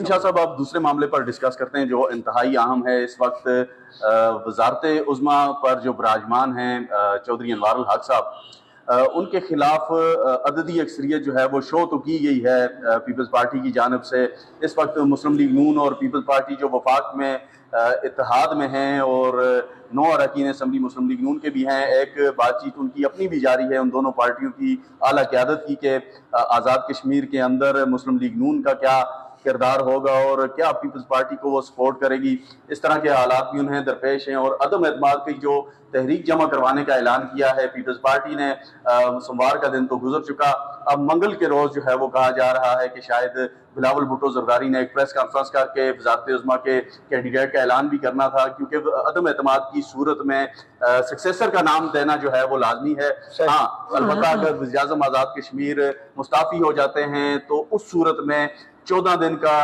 शाह साहब, आप दूसरे मामले पर डिस्कस करते हैं जो इंतहाई अहम है इस वक्त। वजारत उज़्मा पर जो विराजमान हैं चौधरी अनवार उल हक साहब, उनके खिलाफ अददी अक्सरियत जो है वो शो तो की गई है पीपल्स पार्टी की जानब से। इस वक्त मुस्लिम लीग नून और पीपल्स पार्टी जो वफाक में इत्तेहाद में हैं और 9 अरकान असम्बली मुस्लिम लीग नून के भी हैं, एक बातचीत उनकी अपनी भी जारी है उन दोनों पार्टियों की आला क़यादत की कि आज़ाद कश्मीर के अंदर मुस्लिम लीग नून का क्या किरदार होगा और क्या पीपल्स पार्टी को वो सपोर्ट करेगी। इस तरह के हालात भी उन्हें दरपेश हैं और अदम एतमाद की जो तहरीक जमा करवाने का ऐलान किया है पीपल्स पार्टी ने, सोमवार का दिन तो गुजर चुका, अब मंगल के रोज जो है वो कहा जा रहा है कि शायद बिलावल भुट्टो जरदारी ने एक प्रेस कॉन्फ्रेंस करके वजारत उज़्मा के कैंडिडेट का ऐलान भी करना था, क्योंकि अदम एतमाद की सूरत में सक्सेसर का नाम देना जो है वो लाजमी है। हाँ, अलबत्ता अगर वज़ीर-ए-आज़म आज़ाद कश्मीर मुस्ताफ़ी हो जाते हैं तो उस सूरत में 14 दिन का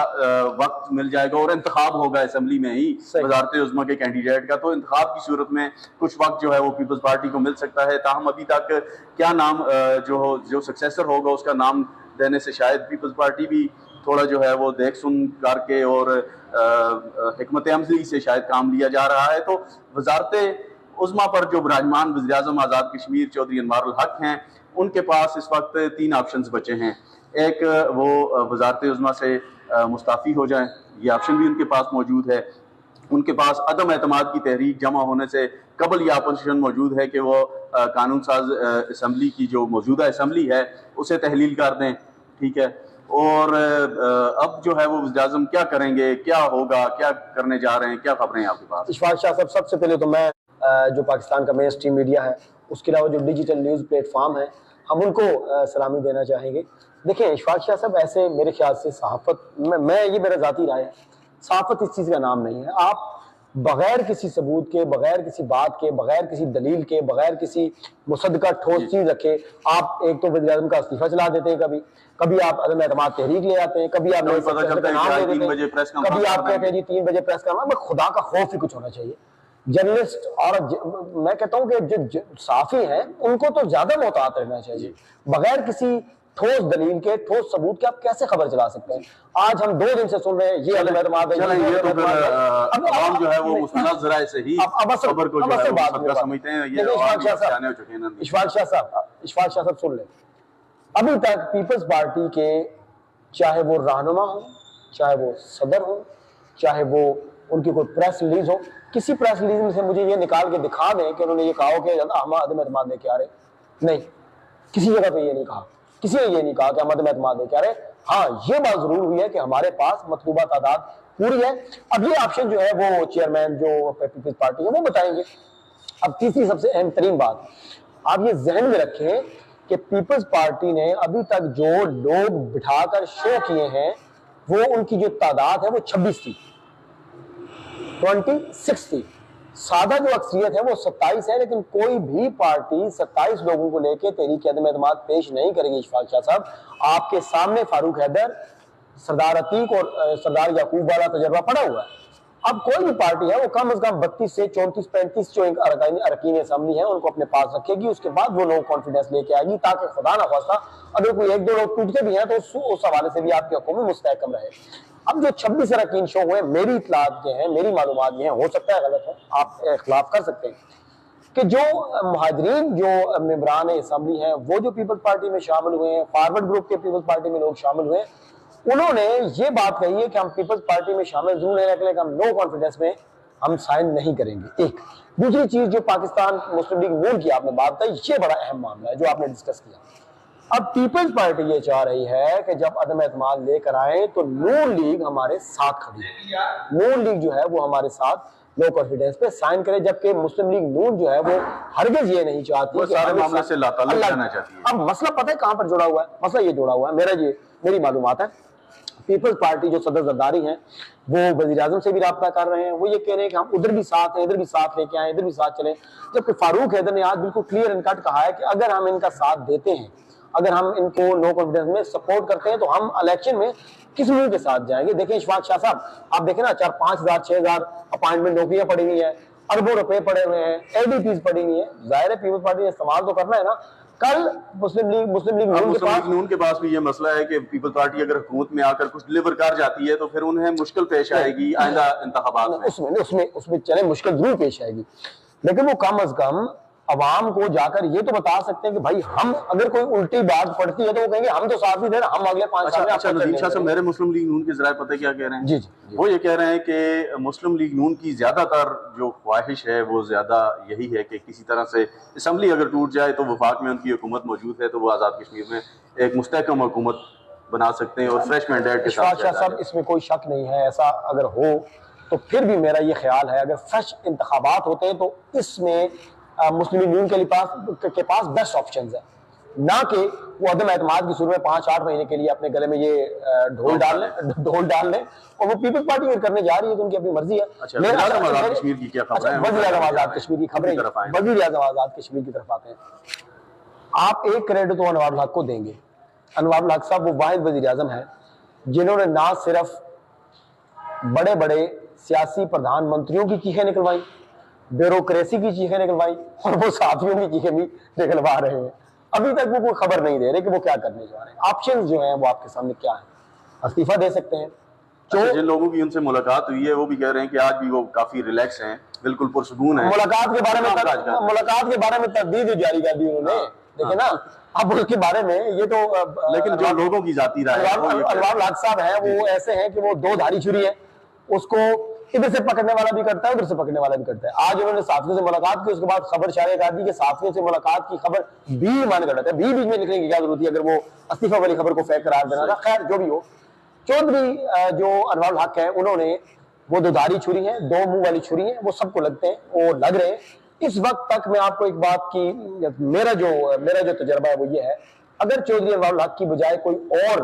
वक्त मिल जाएगा और इंतखाब होगा असम्बली में ही वजारत उज़्मा के कैंडिडेट का। तो इंतखाब की सूरत में कुछ वक्त जो है वो पीपल्स पार्टी को मिल सकता है। ताहम अभी तक क्या नाम जो सक्सेसर होगा उसका नाम देने से शायद पीपल्स पार्टी भी थोड़ा जो है वो देख सुन करके और हिकमत अमली से शायद काम लिया जा रहा है। तो वजारत उज़्मा पर जो विराजमान वज़ीर-ए-आज़म आज़ाद कश्मीर चौधरी अनवार उल हक हैं, उनके पास इस वक्त 3 ऑप्शंस बचे हैं। एक, वो वजारत उज़्मा से मुस्ताफ़ी हो जाएं, ये ऑप्शन भी उनके पास मौजूद है। उनके पास अदम एतमाद की तहरीक जमा होने से कबल ये अपोजिशन मौजूद है कि वो कानून साज असम्बली की जो मौजूदा असम्बली है उसे तहलील कर दें, ठीक है। और अब जो है वो वज़ीर-ए-आज़म क्या करेंगे, क्या होगा, क्या करने जा रहे हैं, क्या खबरें हैं आपके पास? इशफाक शाह साहब, सबसे पहले तो मैं जो पाकिस्तान का मेन स्ट्रीम मीडिया है, उसके अलावा जो डिजिटल न्यूज़ प्लेटफॉर्म है, हम उनको सलामी देना चाहेंगे। देखिए इशफाक शाह साहब, ऐसे मेरे ख्याल से सहाफ़त में ये मेरा ज़ाती राय है, सहाफ़त इस चीज़ का नाम नहीं है। आप बगैर किसी सबूत के, बगैर किसी बात के, बगैर किसी दलील के, बगैर किसी मुसद्दका ठोस चीज़ रखे, आप एक तो वज़ीर-ए-आज़म का इस्तीफ़ा चला देते हैं, कभी आप अदम एतमाद तहरीक ले आते हैं, कभी आप नाम दे देते हैं, कभी आप कहते हैं जी 3 बजे प्रेस करना। खुदा का खौफ ही कुछ होना चाहिए। जर्नलिस्ट और मैं कहता हूँ कि जो साफ़ी हैं उनको तो ज्यादा मोहतात रहना चाहिए। बगैर किसी ठोस दलील के, ठोस सबूत के आप कैसे खबर चला सकते हैं? आज हम 2 दिन से सुन रहे हैं ये अदम एतमाद है, ये तो फिर आवाम जो है वो मुस्तनद ज़राए से ही खबर को जो है वो समझते हैं। ये इशफाक शाह साहब सुन लें, अभी तक पीपल्स पार्टी के चाहे वो रहनुमा हो, चाहे वो सदर हो, चाहे वो उनकी कोई प्रेस रिलीज हो, किसी प्रेस रिलीज में से मुझे ये निकाल के दिखा दें कि उन्होंने ये कहा हो कि हम अदम एतमाद लेके आ रहे। नहीं, किसी जगह पे ये नहीं कहा, किसी ने ये नहीं कहा कि हम अदम एतमाद लेके आ रहे। हाँ, ये बात जरूर हुई है कि हमारे पास मतलूबा तादाद पूरी है। अब ये ऑप्शन जो है वो चेयरमैन जो पीपल्स पार्टी है वो बताएंगे। अब तीसरी सबसे अहम तरीन बात, आप ये जहन में रखें कि पीपल्स पार्टी ने अभी तक जो लोग बिठाकर शो किए हैं वो उनकी जो तादाद है वो 26 थी, 26 थी। सादा जो अक्सरियत है वो 27 है, लेकिन कोई भी पार्टी 27 लोगों को लेकर तहरीक अदम एतमाद पेश नहीं करेगी। इशफाक शाह साहब, आपके सामने फारूक हैदर, सरदार अतीक और सरदार याकूब वाला तजर्बा पड़ा हुआ है। अब कोई भी पार्टी है वो कम से कम 32 से 34-35 जो अरकान असम्बली है उनको अपने पास रखेगी, उसके बाद वो लोग कॉन्फिडेंस लेके आएगी, ताकि खुदा ना खास्ता अगर कोई 1-2 लोग टूटते भी हैं तो उस हवाले से भी आपकी हुकूमत मुस्तहकम रहे। अब जो 26 अरकान शो हुए, मेरी इतलात ये हैं, मेरी मालूमात ये हैं, हो सकता है गलत हो, आप इख्तिलाफ कर सकते हैं, कि जो मुहाजिरीन जो मेंबरान असम्बली हैं वो जो पीपल्स पार्टी में शामिल हुए हैं, फॉरवर्ड ग्रुप के पीपल्स पार्टी में लोग शामिल हुए हैं, उन्होंने ये बात कही है कि हम पीपल्स पार्टी में शामिल जरूर रहने के लिए हम नो कॉन्फिडेंस में हम साइन नहीं करेंगे। एक दूसरी चीज जो पाकिस्तान मुस्लिम लीग नून की आपने बात कही, ये बड़ा अहम मामला है जो आपने डिस्कस किया। अब पीपल्स पार्टी ये चाह रही है कि जब अदम एतमाद लेकर आए तो नून लीग हमारे साथ खड़ी है, नून लीग जो है वो हमारे साथ नो कॉन्फिडेंस पे साइन करे, जबकि मुस्लिम लीग नून जो है वो हरगिज ये नहीं चाहती कि सारे मामले से लाताल्लुक रहना चाहती है। अब मसला पता है कहां पर जुड़ा हुआ है? मसला ये जुड़ा हुआ है, मेरी मालूमात है, पीपल्स पार्टी जो सदर जरदारी हैं वो वज़ीर-ए-आज़म से भी राब्ता कर रहे हैं, वो ये कह रहे हैं कि हम उधर भी साथ हैं, इधर भी साथ लेके आए, इधर भी साथ चलें। जबकि फारूक हैदर ने आज बिल्कुल क्लियर एंड कट कहा है कि अगर हम इनका साथ देते हैं, अगर हम इनको नो कॉन्फिडेंस में सपोर्ट करते हैं तो हम इलेक्शन में किस मुंह के साथ जाएंगे। देखें इशफाक शाह साहब, आप देखें ना, 4-5 हज़ार 6 हज़ार अपॉइंटमेंट नौकरियां पड़ी हुई हैं, अरबों रुपए पड़े हुए हैं, एडीपीज पड़ी हुई है। जाहिर है पीपल्स पार्टी ने इस्तेमाल तो करना है ना। कल मुस्लिम लीग नून के पास भी ये मसला है कि पीपल्स पार्टी अगर हुकूमत में आकर कुछ डिलीवर कर जाती है तो फिर उन्हें मुश्किल पेश आएगी आइंदा इंतखाबात में। उसमें चले मुश्किल जरूर पेश आएगी, लेकिन वो कम अज कम अवाम को जाकर ये तो बता सकते हैं कि भाई हम अगर कोई उल्टी बात पड़ती है तो वो कहेंगे हम तो साथ ही थे, हम अगले 5 साल में। अच्छा नदीम शाह साहब, मेरे मुस्लिम लीग नून के जराए पता क्या कह रहे हैं? जी जी, वो ये कह रहे हैं कि मुस्लिम लीग नून की ज्यादातर जो ख्वाहिश है वो ज्यादा यही है कि किसी तरह से असम्बली अगर टूट जाए तो वफाक में उनकी हुकूमत मौजूद है तो वो आज़ाद कश्मीर में एक मुस्तहकम हुकूमत बना सकते हैं और फ्रेश मैंडेट के साथ। सब इसमें कोई शक नहीं है, ऐसा अगर हो तो फिर भी मेरा ये ख्याल है अगर फ्रेश इंतखाबात होते हैं तो इसमें मुस्लिम लीग नून के पास बेस्ट ऑप्शन है, ना कि वो अदम एतमाद की सूरत में 5-8 महीने के लिए अपने गले में ये ढोल डाल लें और वो पीपल्स पार्टी अगर करने जा रही है तो उनकी अपनी मर्जी है। वज़ीर आज़म आज़ाद कश्मीर की क्या खबर है? वज़ीर आज़म आज़ाद कश्मीर की खबरें, वज़ीर आज़म आज़ाद कश्मीर की तरफ आते हैं। आप एक क्रेडिट तो अनवारुल हक को देंगे। अनवारुल हक साहब वो वाहिद वज़ीर आज़म है जिन्होंने ना सिर्फ बड़े बड़े सियासी प्रधानमंत्रियों की चीखें निकलवाई, ब्यूरोक्रेसी की चीखें निकलवाई और वो साथियों की चीखें भी निकलवा रहे हैं। अभी तक वो कोई खबर नहीं दे रहे कि वो क्या करने जा रहे हैं। ऑप्शंस जो हैं वो आपके सामने क्या है? इस्तीफा दे सकते हैं। जिन लोगों की उनसे मुलाकात हुई है वो भी कह रहे हैं कि आज भी वो काफी रिलैक्स हैं, बिल्कुल पुरसुकून है। मुलाकात के बारे में तरदीद जारी कर दी उन्होंने, देखिए ना। अब उसके बारे में ये तो लेकिन जो लोगों की जाती राय है अनवारुल हक साहब हैं वो ऐसे हैं कि वो दो धारी छुरी है, उसको इधर से पकड़ने वाला भी करता है उधर से पकड़ने वाला भी करता है। आज उन्होंने साथियों से मुलाकात की, उसके बाद खबर शाये कर दी कि साथियों से मुलाकात की खबर भी मान गलत है, बीच में लिखने की क्या जरूरत है अगर वो इस्तीफा वाली खबर को फेक करार देना था। खैर जो भी हो, चौधरी जो अनवारुल हक है उन्होंने वो दो धारी छुरी है, दो मुंह वाली छुरी है, वो सबको लगते हैं, वो लग रहे हैं। इस वक्त तक मैं आपको एक बात की, मेरा जो तजर्बा है वो ये है, अगर चौधरी अनवारुल हक की बजाय कोई और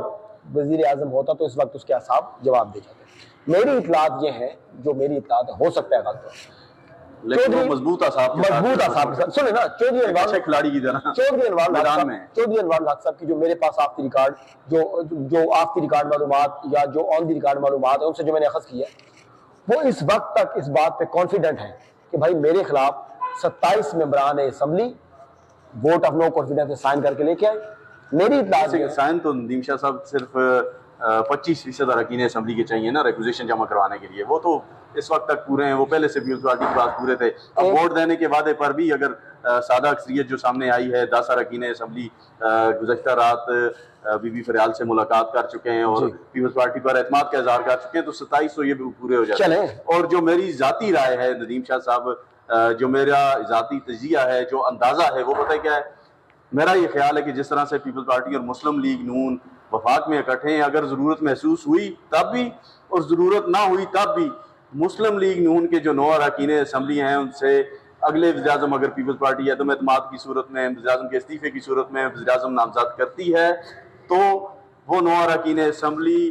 वजीर आजम होता तो इस वक्त उसके असाब जवाब दे जाते। मेरी इतलात ये है, जो मेरी इतलात हो सकता है गलत हो, लेकिन मजबूत असाब सुने ना, चौधरी खिलाड़ी की तरह चौधरी अनवारुल हक साहब की जो मेरे पास ऑफ द रिकॉर्ड जो ऑफ द रिकॉर्ड मालूमात या जो ऑन द रिकॉर्ड मालूमात है उनसे जो मैंने अखज़ किया, वो इस वक्त तक इस बात पे कॉन्फिडेंट है कि भाई मेरे खिलाफ 27 मेंबरान assembly vote of no confidence sign करके लेके आए। मेरी इतलात साइन तो नदीम शाह साहब सिर्फ 25% अरकान असेंबली के चाहिए ना रिक्विजिशन जमा करवाने के लिए, वो तो इस वक्त तक पूरे हैं, वो पहले से पीपल्स पार्टी के पास पूरे थे। अब वोट देने के वादे पर भी अगर सादा अक्सरियत जो सामने आई है, 10 अरकान असेंबली गुज़श्ता रात बीबी फरियाल से मुलाकात कर चुके हैं और पीपल्स पार्टी पर एतमाद का इजहार कर चुके हैं, तो 27 तो ये पूरे हो जाते हैं। और जो मेरी जाती राय है नदीम शाह साहब, जो मेरा जाती तजिया है, जो अंदाजा है, वो पता है क्या है? मेरा ये ख्याल है कि जिस तरह से पीपल्स पार्टी और मुस्लिम लीग नून वफाक में इकट्ठे हैं, अगर ज़रूरत महसूस हुई तब भी और ज़रूरत ना हुई तब भी मुस्लिम लीग नून के जो 9 अरकान असेंबली हैं उनसे अगले वज़ीर-ए-आज़म अगर पीपल्स पार्टी अदम एतमाद की सूरत में, वज़ीर-ए-आज़म के इस्तीफे की सूरत में वज़ीर-ए-आज़म नामज़द करती है तो वो 9 अरकान असेंबली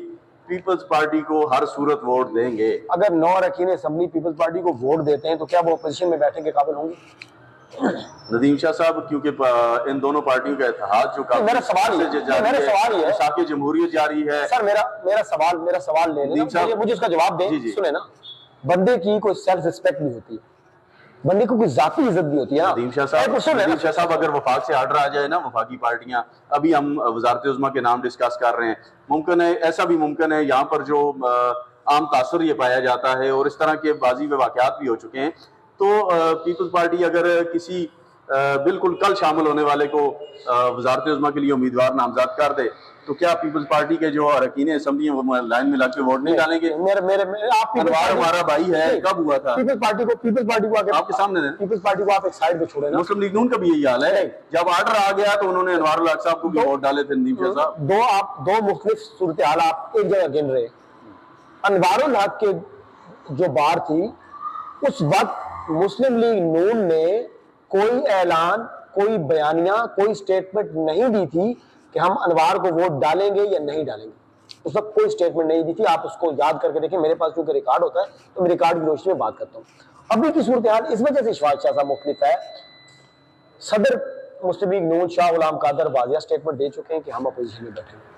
पीपल्स पार्टी को हर सूरत वोट देंगे। अगर 9 अरकान असेंबली पीपल्स पार्टी को वोट देते हैं तो क्या वो अपोजिशन में बैठने के काबिल होंगे? नदीम शाह साहब, क्योंकि इन दोनों पार्टियों का इत्तेहाद जो मेरा सवाल है साके जमहूरियत जारी है। सर मेरा सवाल ले लें, मुझे उसका जवाब दें। सुने ना, बंदे की कोई सेल्फ रिस्पेक्ट भी होती है, बंदे को कोई जाती इज्जत भी होती है। नदीम शाह साहब अगर वफाक से आर्डर आ जाए ना, वफाकी पार्टियां, अभी हम वजारत उज़्मा के नाम डिस्कस कर रहे हैं, मुमकिन है ऐसा भी मुमकिन है यहाँ पर जो आम तासुर ये पाया जाता है और इस तरह के बाजी व वाक़यात भी हो चुके हैं, तो पीपल्स पार्टी अगर किसी बिल्कुल कल शामिल होने वाले को वजारत उज़्मा के लिए उम्मीदवार नामजद कर दे तो क्या पीपल्स पार्टी के जो अरकान असेंबली है वो लाइन में लाके वोट नहीं डालेंगे? हमारा भाई है, कब हुआ था? पीपल्स पार्टी को आपके सामने पीपल्स पार्टी को आप एक साइड पे छोड़े ना। मुस्लिम लीग नून का भी यही हाल है, जब आर्डर आ गया तो उन्होंने अनवारुल हक साहब को भी वोट डाले थे। नदीम शाह साहब, दो मुख्तलिफ सूरत हाल आप एक जगह गिन रहे। अनवारुल हक के जो बार थी उस वक्त मुस्लिम लीग नून ने कोई ऐलान, कोई बयानिया, कोई स्टेटमेंट नहीं दी थी कि हम अनवार को वोट डालेंगे या नहीं डालेंगे। उस वक्त कोई स्टेटमेंट नहीं दी थी। आप उसको याद करके देखें, मेरे पास क्योंकि रिकॉर्ड होता है तो मैं रिकॉर्ड की रोशनी में बात करता हूँ। अभी की सूरत हाल इस वजह से इशफाक शाह साहब मुख्तलिफ है। सदर मुस्लिम लीग नून शाह गुलाम कादर वाज़िया स्टेटमेंट दे चुके हैं कि हम अपोजिशन में बैठेंगे।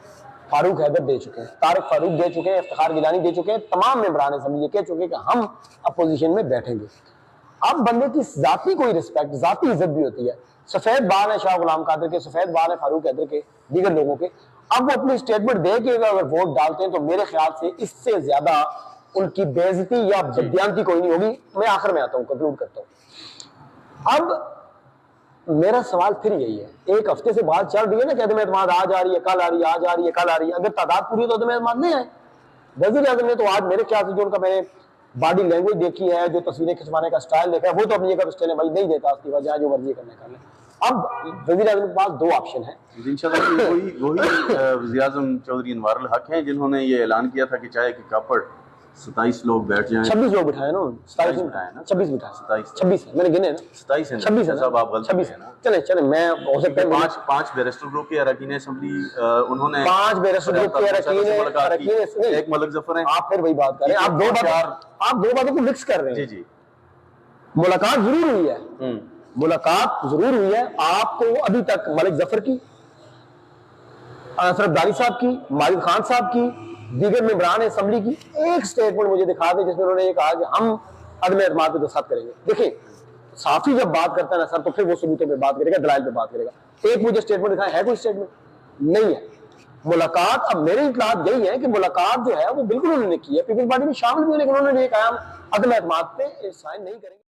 फारूक हैदर दे चुके हैं, तारिक फारूक दे चुके हैं, इफ्तिखार गिलानी दे चुके हैं, तमाम मेंबरान असेंबली ये कह चुके हैं कि हम अपोजिशन में बैठेंगे। अब बंदे की जाती कोई रिस्पेक्ट, जाती इज्जत भी होती है। सफेद बाल है शाह गुलाम कादिर के, सफेद बाल है फारूक हैदर के, दीगर लोगों के। अब वो अपनी स्टेटमेंट दे के अगर वोट डालते हैं तो मेरे ख्याल से इससे ज्यादा उनकी बेइज्जती या बदयांती कोई नहीं होगी। मैं आखिर में आता हूं, कंक्लूड करता हूं। अब मेरा सवाल फिर यही है, एक हफ्ते से बात चल रही है ना कि अदम एतमाद आज आ रही है, कल आ रही है, आज आ रही है, कल आ रही है। अगर तादाद पूरी है तो अदम एतमाद नहीं आए। वज़ीर आज़म ने तो आज मेरे ख्याल से जो उनका मैंने बॉडी लैंग्वेज देखी है, जो तस्वीरें खिंचवाने का स्टाइल देखा है, वो तो अपनी जगह स्टाइल है, भाई नहीं देता उसकी वजह जो मर्जी करने का। अब वज़ीर आज़म के पास दो ऑप्शन है। इंशाल्लाह वही वज़ीर आज़म चौधरी अनवर अल हक हैं जिन्होंने ये ऐलान किया था कि चाहे कि कापड़ 27 लोग बैठ जाएं। 26 लोग बिठाए ना, 27 बिठाए ना, 26 बिठाए, 26 है मैंने गिने ना, 27 है 26 है साहब, आप गलत 26 हैं ना। चले चले, मैं हो सकता है पांच बैरिस्टर ग्रुप के अरकान असेंबली उन्होंने 5 बैरिस्टर ग्रुप के अरकान एक मलक जफर हैं। आप फिर वही बात कर रहे हैं, आप दो बातों को मिक्स कर रहे हैं। जी मुलाकात जरूर हुई है, मुलाकात जरूर हुई है। आपको अभी तक मलिक जफर की, सरफदारी साहब की, माजिद खान साहब की, दीगर मेंबरान असेंबली की एक स्टेटमेंट मुझे दिखा दे जिसमें उन्होंने ये कहा कि हम अदम एतमाद पे दस्तखत करेंगे। देखिए साफी जब बात करता है ना सर, तो फिर वो सबूतों पे बात करेगा, दलाइल पे बात करेगा। एक मुझे स्टेटमेंट दिखाया है, कोई स्टेटमेंट नहीं है। मुलाकात, अब मेरी इतलात यही है कि मुलाकात जो है वो बिल्कुल उन्होंने की है, पीपल्स पार्टी में शामिल भी, लेकिन उन्होंने ये कहा हम अदम एतमाद पे साइन नहीं करेंगे।